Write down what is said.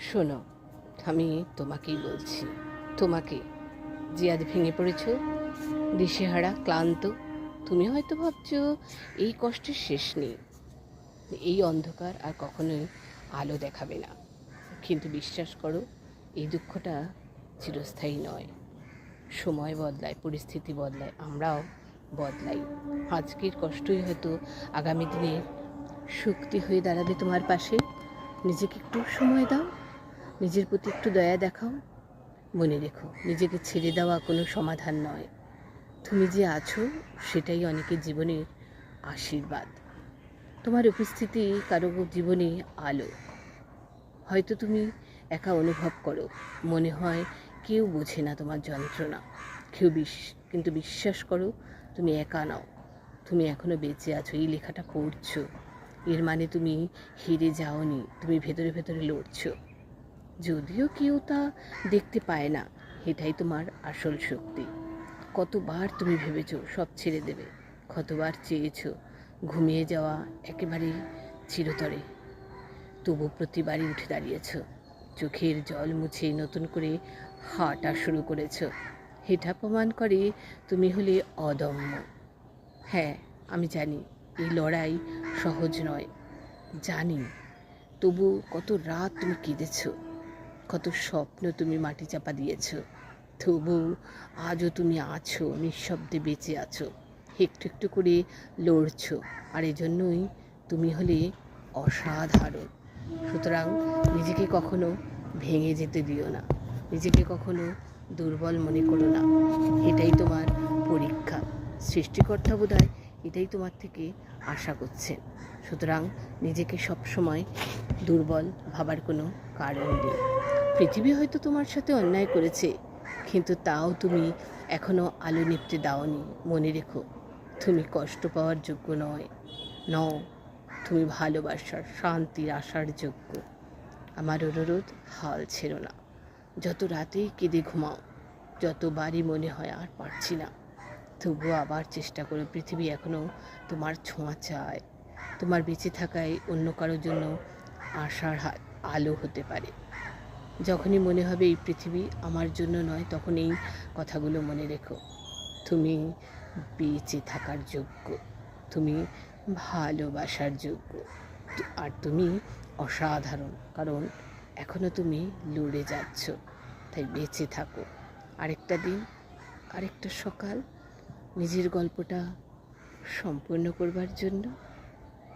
শোনো, আমি তোমাকেই বলছি, তোমাকে যে আজ ভেঙে পড়েছ, দিশেহারা, ক্লান্ত। তুমি হয়তো ভাবছো এই কষ্টের শেষ নেই, এই অন্ধকার আর কখনোই আলো দেখাবে না। কিন্তু বিশ্বাস করো, এই দুঃখটা চিরস্থায়ী নয়। সময় বদলায়, পরিস্থিতি বদলায়, আমরাও বদলাই। আজকের কষ্টই হয়তো আগামী দিনে শক্তি হয়ে দাঁড়াবে তোমার পাশে। নিজেকে একটু সময় দাও, নিজের প্রতি একটু দয়া দেখাও। মনে রেখো, নিজেকে ছেড়ে দেওয়া কোনো সমাধান নয়। তুমি যে আছো সেটাই অনেকের জীবনের আশীর্বাদ। তোমার উপস্থিতি কারো জীবনে আলো। হয়তো তুমি একা অনুভব করো, মনে হয় কেউ বোঝে না তোমার যন্ত্রণা, কিন্তু বিশ্বাস করো, তুমি একা নাও। তুমি এখনো বেঁচে আছো, এই লেখাটা পড়ছো, এর মানে তুমি হেরে যাওনি, তুমি ভেতরে ভেতরে লড়ছো। যদিও কেউ তা দেখতে পায় না, এটাই তোমার আসল শক্তি। কতবার তুমি ভেবেছো সব ছেড়ে দেবে, কতবার চেয়েছো ঘুমিয়ে যাওয়া একেবারে চিরতরে, তবু প্রতিবারই উঠে দাঁড়িয়েছ, চোখের জল মুছে নতুন করে হাঁটা শুরু করেছ। এটা প্রমাণ করে তুমি হলে অদম্য। হ্যাঁ, আমি জানি এই লড়াই সহজ নয়, জানি। তবু কত রাত তুমি কেঁদেছ, কত স্বপ্ন তুমি মাটি চাপা দিয়েছ, তবু আজও তুমি আছো, নিঃশব্দে বেঁচে আছো, একটু একটু করে লড়ছো। আর এজন্যই তুমি হলে অসাধারণ। সুতরাং নিজেকে কখনো ভেঙে যেতে দিও না, নিজেকে কখনো দুর্বল মনে করো না। এটাই তোমার পরীক্ষা। সৃষ্টিকর্তা বোধহয় এটাই তোমার থেকে আশা করছেন। সুতরাং নিজেকে সবসময় দুর্বল ভাবার কোনো কারণ নেই। পৃথিবী হয়তো তোমার সাথে অন্যায় করেছে, কিন্তু তাও তুমি এখনও আলো নিভতে দাওনি। মনে রেখো, তুমি কষ্ট পাওয়ার যোগ্য নও। তুমি ভালোবাসার, শান্তির, আশার যোগ্য। আমার অনুরোধ, হাল ছেড়ো না। যত রাতেই কেঁদে ঘুমাও, যতবারই মনে হয় আর পারছি না, তবুও আবার চেষ্টা করো। পৃথিবী এখনও তোমার ছোঁয়া চায়। তোমার বেঁচে থাকায় অন্য কারোর জন্য আশার আলো হতে পারে। যখনই মনে হবে এই পৃথিবী আমার জন্য নয়, তখন এই কথাগুলো মনে রেখো। তুমি বেঁচে থাকার যোগ্য, তুমি ভালোবাসার যোগ্য, আর তুমি অসাধারণ, কারণ এখনও তুমি লড়ে যাচ্ছ। তাই বেঁচে থাকো। আরেকটা দিন, আরেকটা সকাল নিজের গল্পটা সম্পূর্ণ করবার জন্য।